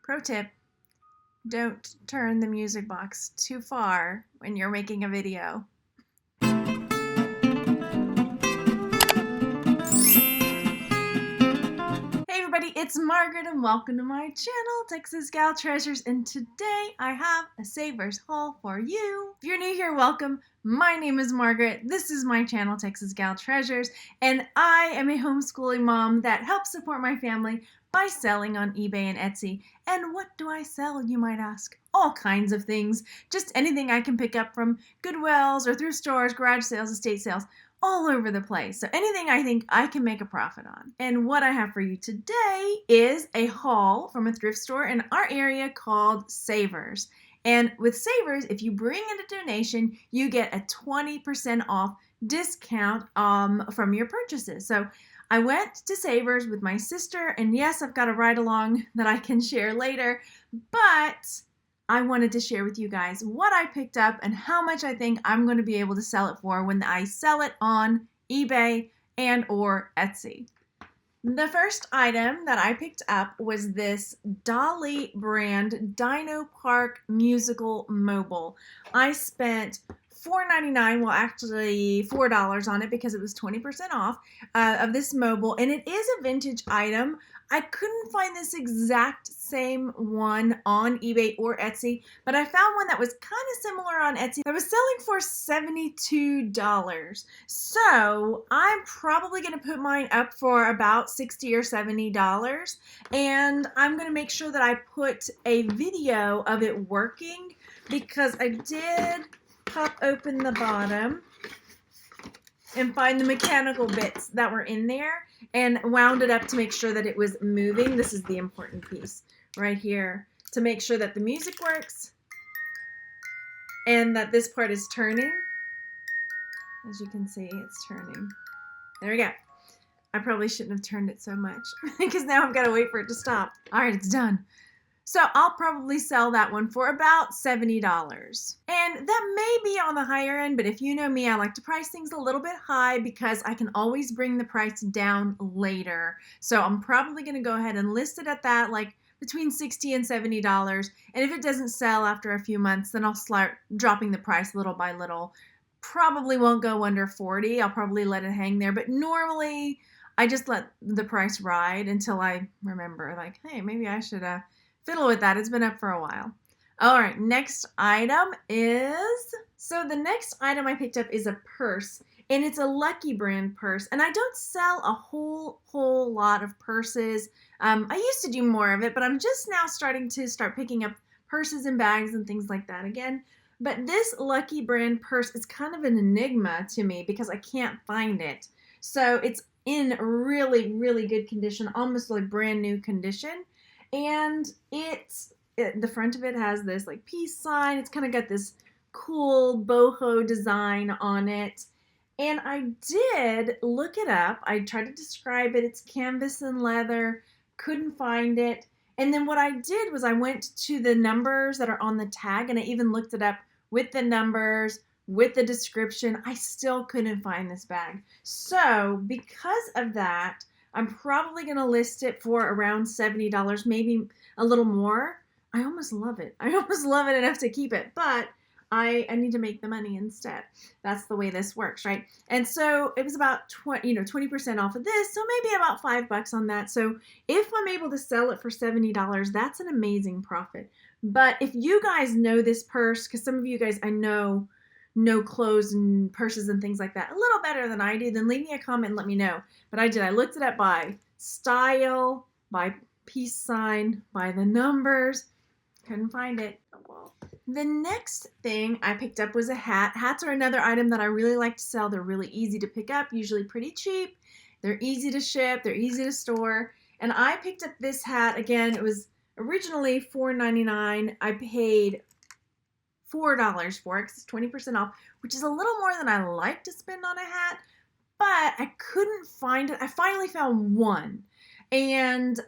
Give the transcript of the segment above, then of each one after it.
Pro tip, don't turn the music box too far when you're making a video. Hey everybody, it's Margaret and welcome to my channel, Texas Gal Treasures, and today I have a Savers haul for you. If you're new here, welcome. My name is Margaret. This is my channel, Texas Gal Treasures, and I am a homeschooling mom that helps support my family by selling on eBay and Etsy. And what do I sell, you might ask? All kinds of things. Just anything I can pick up from Goodwills or thrift stores, garage sales, estate sales, all over the place. So anything I think I can make a profit on. And what I have for you today is a haul from a thrift store in our area called Savers. And with Savers, if you bring in a donation, you get a 20% off discount from your purchases. So I went to Savers with my sister, and yes, I've got a ride along that I can share later, but I wanted to share with you guys what I picked up and how much I think I'm going to be able to sell it for when I sell it on eBay and or Etsy. The first item that I picked up was this Dolly brand Dino Park musical mobile. I spent $4.99, well actually $4 on it because it was 20% off of this mobile, and it is a vintage item. I couldn't find this exact same one on eBay or Etsy, but I found one that was kind of similar on Etsy that was selling for $72. So I'm probably going to put mine up for about $60 or $70, and I'm going to make sure that I put a video of it working because I did pop open the bottom and find the mechanical bits that were in there and wound it up to make sure that it was moving. This is the important piece right here, to make sure that the music works and that this part is turning. As you can see, it's turning. There we go. I probably shouldn't have turned it so much because now I've got to wait for it to stop. All right, it's done. So I'll probably sell that one for about $70. And that may be on the higher end, but if you know me, I like to price things a little bit high because I can always bring the price down later. So I'm probably going to go ahead and list it at that, like between $60 and $70. And if it doesn't sell after a few months, then I'll start dropping the price little by little. Probably won't go under $40. I'll probably let it hang there, but normally I just let the price ride until I remember, like, hey, maybe I should fiddle with that. It's been up for a while. All right, next item is, so the next item I picked up is a purse, and it's a Lucky brand purse, and I don't sell a whole lot of purses. I used to do more of it, but I'm just now starting to picking up purses and bags and things like that again. But this Lucky brand purse is kind of an enigma to me because I can't find it. So it's in really, really good condition, almost like brand new condition. And the front of it has this like peace sign. It's kind of got this cool boho design on it. And I did look it up. I tried to describe it. It's canvas and leather. Couldn't find it. And then what I did was I went to the numbers that are on the tag, and I even looked it up with the numbers, with the description. I still couldn't find this bag. So because of that, I'm probably going to list it for around $70, maybe a little more. I almost love it. I almost love it enough to keep it, but I need to make the money instead. That's the way this works, right? And so it was about 20% off of this, so maybe about $5 on that. So if I'm able to sell it for $70, that's an amazing profit. But if you guys know this purse, because some of you guys I know clothes and purses and things like that a little better than I do, then leave me a comment and let me know. But I did. I looked it up by style, by peace sign, by the numbers. Couldn't find it. The next thing I picked up was a hat. Hats are another item that I really like to sell. They're really easy to pick up, usually pretty cheap. They're easy to ship. They're easy to store. And I picked up this hat. Again, it was originally $4.99. I paid $4 for it because it's 20% off, which is a little more than I like to spend on a hat, but I couldn't find it. I finally found one, and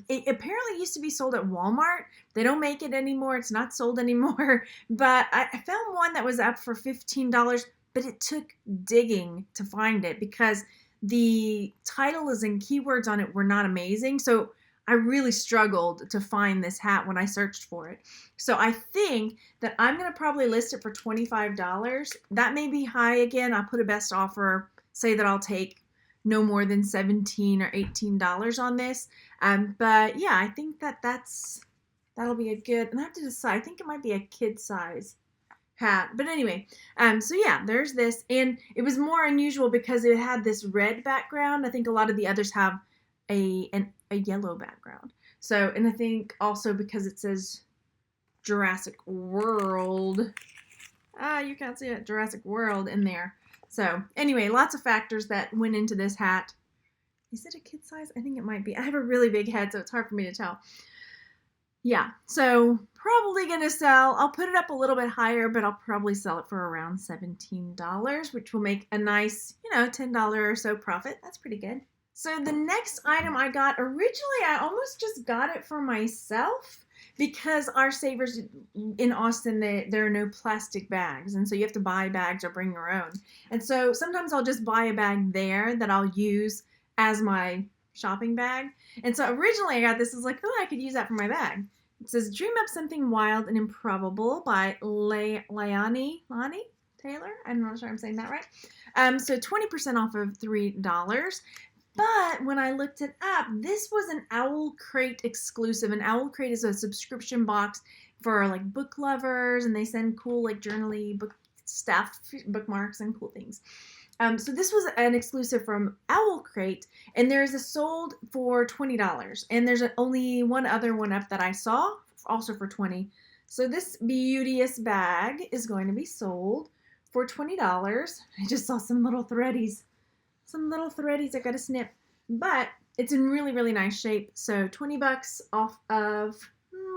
it apparently used to be sold at Walmart. They don't make it anymore. It's not sold anymore, but I found one that was up for $15, but it took digging to find it because the titles and keywords on it were not amazing. So I really struggled to find this hat when I searched for it. So I think that I'm going to probably list it for $25. That may be high again. I'll put a best offer, say that I'll take no more than $17 or $18 on this. But yeah, I think that'll be a good, and I have to decide, I think it might be a kid size hat. But anyway, so yeah, there's this. And it was more unusual because it had this red background. I think a lot of the others have a yellow background. So, and I think also because it says Jurassic World, you can't see it, Jurassic World in there. So anyway, lots of factors that went into this hat. Is it a kid size? I think it might be. I have a really big head, so it's hard for me to tell. Yeah, so probably going to sell. I'll put it up a little bit higher, but I'll probably sell it for around $17, which will make a nice, $10 or so profit. That's pretty good. So the next item I got, originally I almost just got it for myself because our Savers in Austin, there are no plastic bags. And so you have to buy bags or bring your own. And so sometimes I'll just buy a bag there that I'll use as my shopping bag. And so originally I got this, is like, oh, I could use that for my bag. It says, Dream Up Something Wild and Improbable by Lani Taylor. I'm not sure I'm saying that right. So 20% off of $3. But when I looked it up, this was an Owl Crate exclusive. And Owl Crate is a subscription box for like book lovers, and they send cool like journaly book stuff, bookmarks, and cool things. So this was an exclusive from Owl Crate, and there's a sold for $20. And there's only one other one up that I saw, also for $20. So this beauteous bag is going to be sold for $20. I just saw some little threadies I gotta snip, but it's in really, really nice shape. So $20 off of,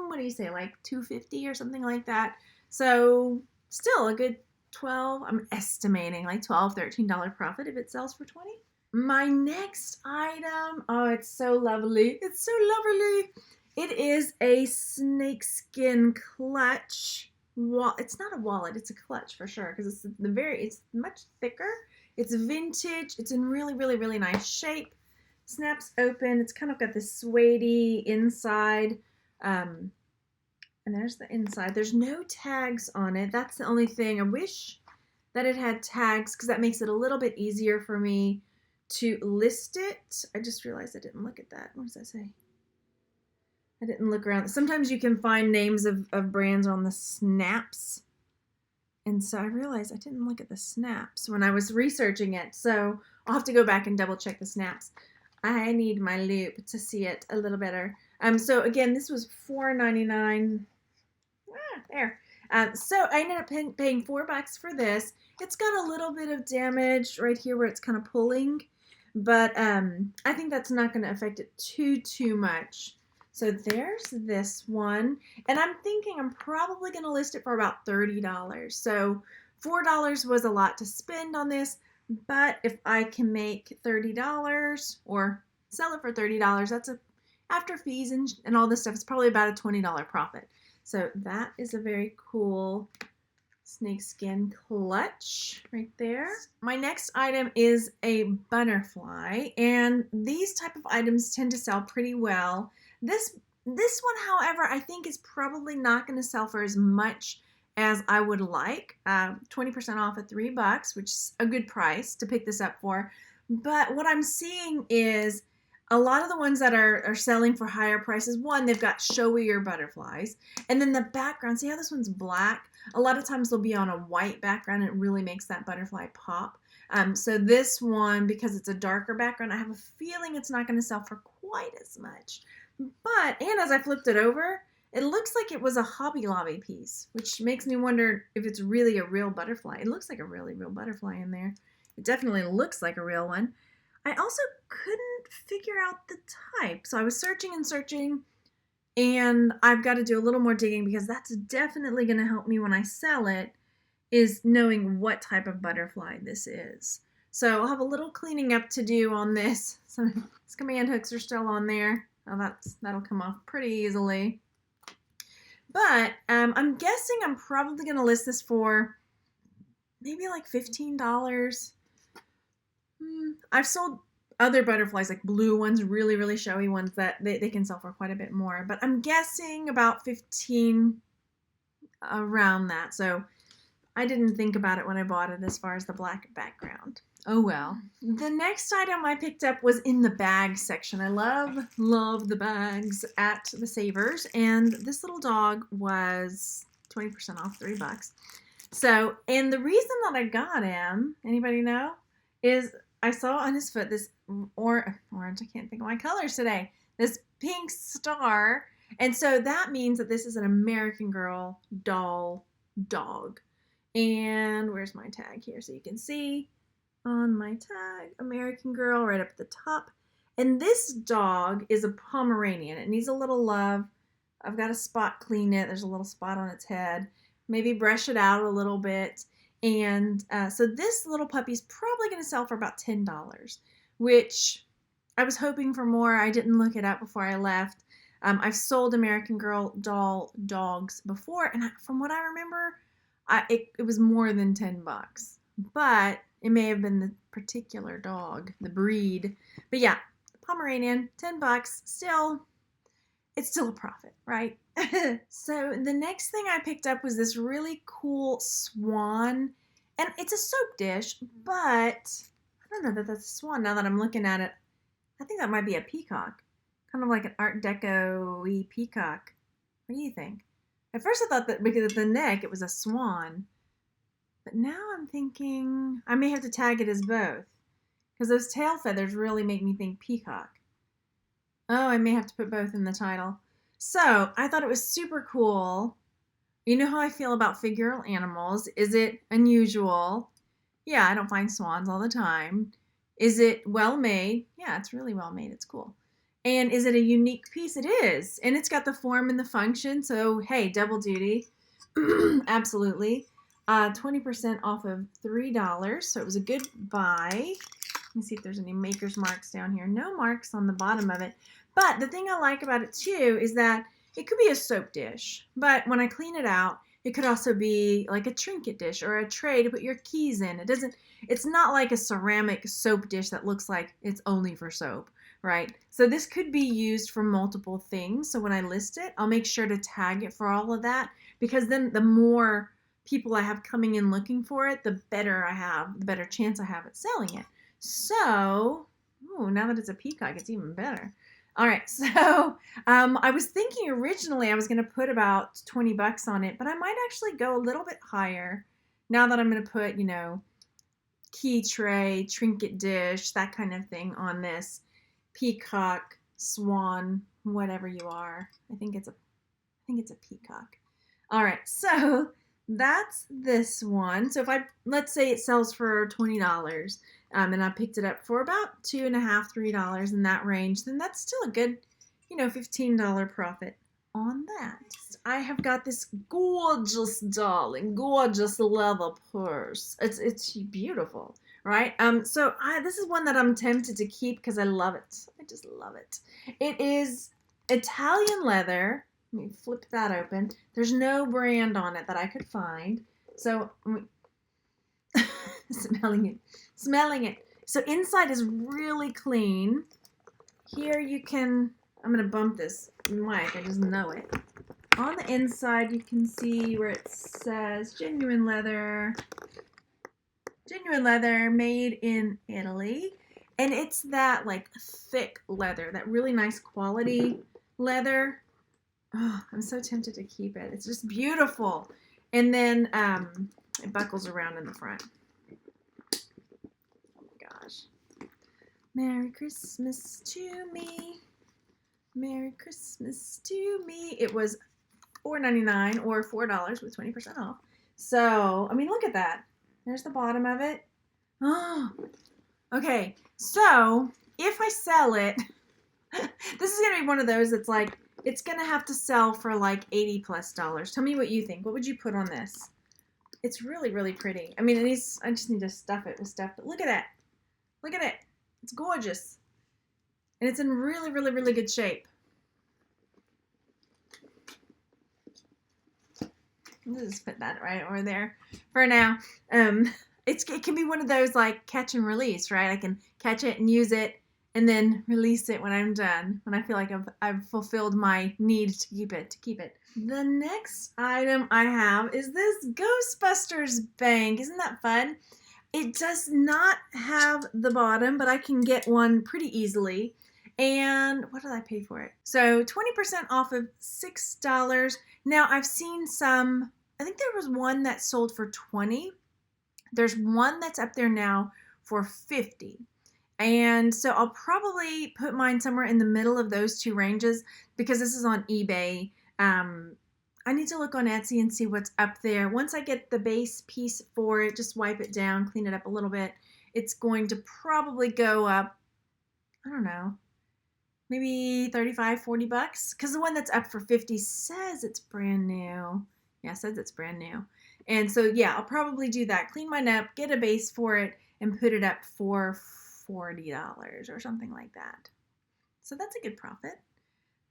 what do you say, like $2.50 or something like that. So still a good I'm estimating like $12, $13 profit if it sells for $20. My next item, oh, it's so lovely. It's so lovely. It is a snakeskin clutch. It's not a wallet, it's a clutch for sure, because it's much thicker. It's vintage. It's in really, really, really nice shape. Snaps open. It's kind of got this suede-y inside. And there's the inside. There's no tags on it. That's the only thing. I wish that it had tags because that makes it a little bit easier for me to list it. I just realized I didn't look at that. What does that say? I didn't look around. Sometimes you can find names of brands on the snaps. And so I realized I didn't look at the snaps when I was researching it. So I'll have to go back and double check the snaps. I need my loupe to see it a little better. So again, this was $4.99. There. So I ended up paying $4 for this. It's got a little bit of damage right here where it's kind of pulling, but I think that's not going to affect it too much. So there's this one, and I'm thinking I'm probably going to list it for about $30. So $4 was a lot to spend on this, but if I can make $30 or sell it for $30, that's after fees and all this stuff, it's probably about a $20 profit. So that is a very cool snakeskin clutch right there. My next item is a butterfly, and these type of items tend to sell pretty well. This one, however, I think is probably not going to sell for as much as I would like. 20% off at $3, which is a good price to pick this up for. But what I'm seeing is a lot of the ones that are selling for higher prices, one, they've got showier butterflies. And then the background, see how this one's black? A lot of times they'll be on a white background. And it really makes that butterfly pop. So this one, because it's a darker background, I have a feeling it's not going to sell for quite as much. And as I flipped it over, it looks like it was a Hobby Lobby piece, which makes me wonder if it's really a real butterfly. It looks like a really real butterfly in there. It definitely looks like a real one. I also couldn't figure out the type. So I was searching and searching, and I've got to do a little more digging because that's definitely going to help me when I sell it, is knowing what type of butterfly this is. So I'll have a little cleaning up to do on this. So these command hooks are still on there. Oh, that'll come off pretty easily. But I'm guessing I'm probably going to list this for maybe like $15. I've sold other butterflies, like blue ones, really, really showy ones that they can sell for quite a bit more. But I'm guessing about 15 around that. So I didn't think about it when I bought it as far as the black background. Oh well. The next item I picked up was in the bag section. I love the bags at the Savers. And this little dog was 20% off, $3. So, and the reason that I got him, anybody know, is I saw on his foot this orange, I can't think of my colors today, this pink star. And so that means that this is an American Girl doll dog. And where's my tag here? So you can see on my tag, American Girl right up at the top. And this dog is a Pomeranian. It needs a little love. I've got to spot clean it. There's a little spot on its head. Maybe brush it out a little bit. And so this little puppy's probably going to sell for about $10, which I was hoping for more. I didn't look it up before I left. I've sold American Girl doll dogs before, and from what I remember, it was more than $10. But it may have been the particular dog, the breed. But yeah, Pomeranian, $10. Still, it's still a profit, right? So the next thing I picked up was this really cool swan. And it's a soap dish, but I don't know that that's a swan now that I'm looking at it. I think that might be a peacock. Kind of like an Art Deco-y peacock. What do you think? At first I thought that because of the neck it was a swan. But now I'm thinking I may have to tag it as both. Because those tail feathers really make me think peacock. Oh, I may have to put both in the title. So, I thought it was super cool. You know how I feel about figural animals. Is it unusual? Yeah, I don't find swans all the time. Is it well made? Yeah, it's really well made. It's cool. And is it a unique piece? It is. And it's got the form and the function. So, hey, double duty. Absolutely. 20% off of $3. So, it was a good buy. Let me see if there's any maker's marks down here. No marks on the bottom of it. But the thing I like about it too is that it could be a soap dish. But when I clean it out, it could also be like a trinket dish or a tray to put your keys in. It's not like a ceramic soap dish that looks like it's only for soap, right? So this could be used for multiple things. So when I list it, I'll make sure to tag it for all of that, because then the more people I have coming in looking for it, the better chance I have at selling it. So, now that it's a peacock, it's even better. All right, so I was thinking originally I was going to put about $20 on it, but I might actually go a little bit higher now that I'm going to put, key tray, trinket dish, that kind of thing on this peacock, swan, whatever you are. I think it's a peacock. All right, so that's this one. So let's say it sells for $20. And I picked it up for about $2.50, $3 in that range, then that's still a good, $15 profit on that. I have got this gorgeous doll and gorgeous leather purse. It's beautiful, right? So this is one that I'm tempted to keep because I love it. I just love it. It is Italian leather. Let me flip that open. There's no brand on it that I could find. So smelling it. So inside is really clean. Here I'm going to bump this mic, I just know it. On the inside, you can see where it says genuine leather made in Italy. And it's that like thick leather, that really nice quality leather. Oh, I'm so tempted to keep it. It's just beautiful. And then it buckles around in the front. Merry Christmas to me. Merry Christmas to me. It was $4.99 or $4 with 20% off. So, look at that. There's the bottom of it. Oh, okay. So, if I sell it, this is going to be one of those that's like, it's going to have to sell for like $80+. Tell me what you think. What would you put on this? It's really, really pretty. I just need to stuff it with stuff, but look at that. Look at it. It's gorgeous. And it's in really, really, really good shape. I'll just put that right over there for now. It can be one of those like catch and release, right? I can catch it and use it, and then release it when I'm done, when I feel like I've fulfilled my need to keep it. The next item I have is this Ghostbusters bank. Isn't that fun? It does not have the bottom, but I can get one pretty easily. And what did I pay for it? So 20% off of $6. Now I've seen some, I think there was one that sold for $20. There's one that's up there now for $50. And so I'll probably put mine somewhere in the middle of those two ranges because this is on eBay. I need to look on Etsy and see what's up there. Once I get the base piece for it, just wipe it down, clean it up a little bit. It's going to probably go up, I don't know, maybe 35, 40 bucks. Because the one that's up for 50 says it's brand new. Yeah, it says it's brand new. And so, yeah, I'll probably do that. Clean mine up, get a base for it, and put it up for $40 or something like that. So that's a good profit.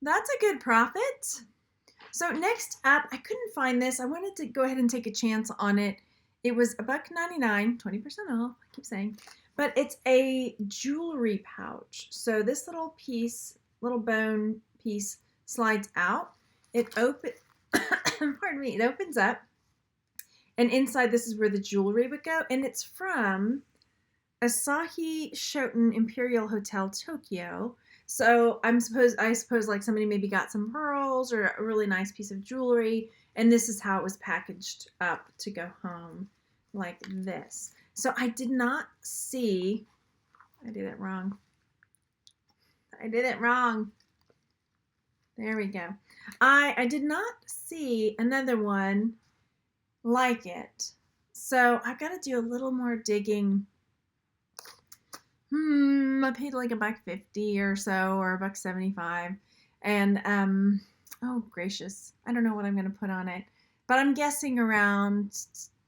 That's a good profit. So next up, I couldn't find this. I wanted to go ahead and take a chance on it. It was $1.99, 20% off, I keep saying. But it's a jewelry pouch. So this little piece, little bone piece slides out. It pardon me, it opens up. And inside this is where the jewelry would go. And it's from Asahi Shoten Imperial Hotel, Tokyo. So I suppose like somebody maybe got some pearls or a really nice piece of jewelry, and this is how it was packaged up to go home, like this. So I did not see, I did it wrong. There we go. I did not see another one like it. So I've got to do a little more digging. I paid like $1.50 or so, or $1.75, and oh gracious, I don't know what I'm gonna put on it, but I'm guessing around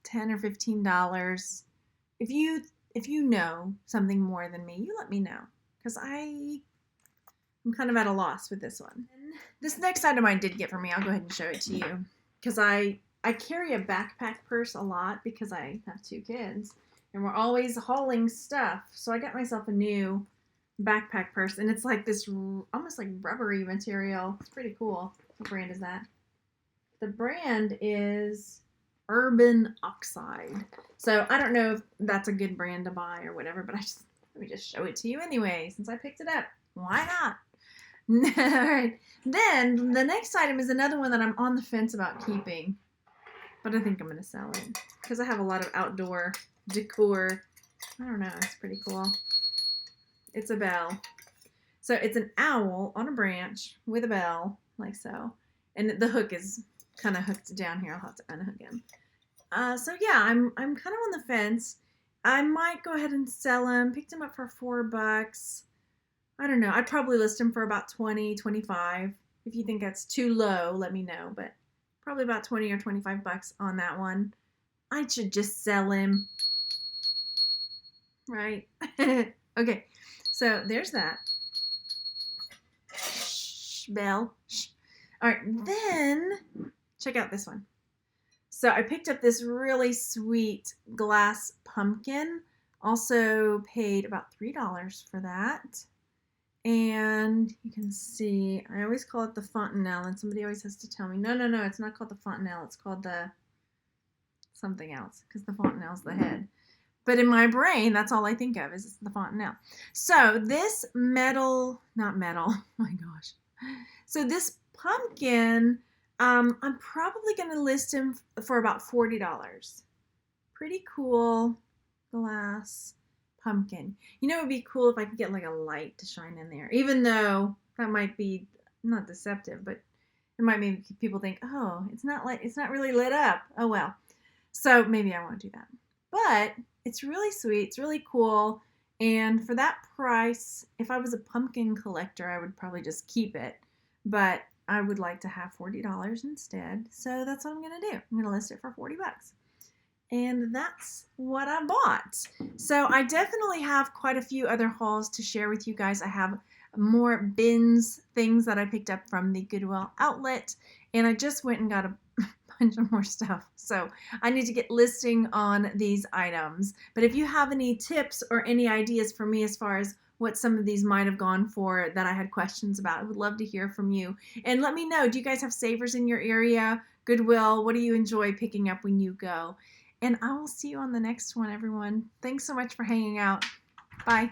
$10 or $15. If you know something more than me, you let me know, because I'm kind of at a loss with this one. And this next item I did get for me, I'll go ahead and show it to you, because I carry a backpack purse a lot because I have 2 kids. And we're always hauling stuff. So I got myself a new backpack purse. And it's like this almost like rubbery material. It's pretty cool. What brand is that? The brand is Urban Oxide. So I don't know if that's a good brand to buy or whatever. But let me just show it to you anyway. Since I picked it up. Why not? Alright. Then the next item is another one that I'm on the fence about keeping. But I think I'm going to sell it. Because I have a lot of outdoor decor. I don't know, it's pretty cool. It's a bell. So it's an owl on a branch with a bell, like so. And the hook is kind of hooked down here. I'll have to unhook him. So yeah, I'm kind of on the fence. I might go ahead and sell him. Picked him up for $4. I don't know. I'd probably list him for about $20, $25. If you think that's too low, let me know. But probably about $20 or $25 on that one. I should just sell him. Right? Okay, so there's that. Shh, bell. Shh. All right, then check out this one. So I picked up this really sweet glass pumpkin. Also paid about $3 for that. And you can see, I always call it the fontanelle, and somebody always has to tell me, no, it's not called the fontanelle. It's called the something else, because the fontanelle's the head. But in my brain, that's all I think of is the fontanelle. So this not metal, oh my gosh. So this pumpkin, I'm probably going to list him for about $40. Pretty cool glass pumpkin. You know, it would be cool if I could get like a light to shine in there, even though that might be not deceptive, but it might make people think, oh, it's not really lit up. Oh well. So maybe I won't do that. But it's really sweet. It's really cool. And for that price, if I was a pumpkin collector, I would probably just keep it. But I would like to have $40 instead. So that's what I'm going to do. I'm going to list it for $40. And that's what I bought. So I definitely have quite a few other hauls to share with you guys. I have more bins, things that I picked up from the Goodwill outlet. And I just went and got a bunch of more stuff. So I need to get listing on these items. But if you have any tips or any ideas for me as far as what some of these might have gone for that I had questions about. I would love to hear from you. And let me know, do you guys have savers in your area? Goodwill, what do you enjoy picking up when you go? And I will see you on the next one, everyone. Thanks so much for hanging out. Bye.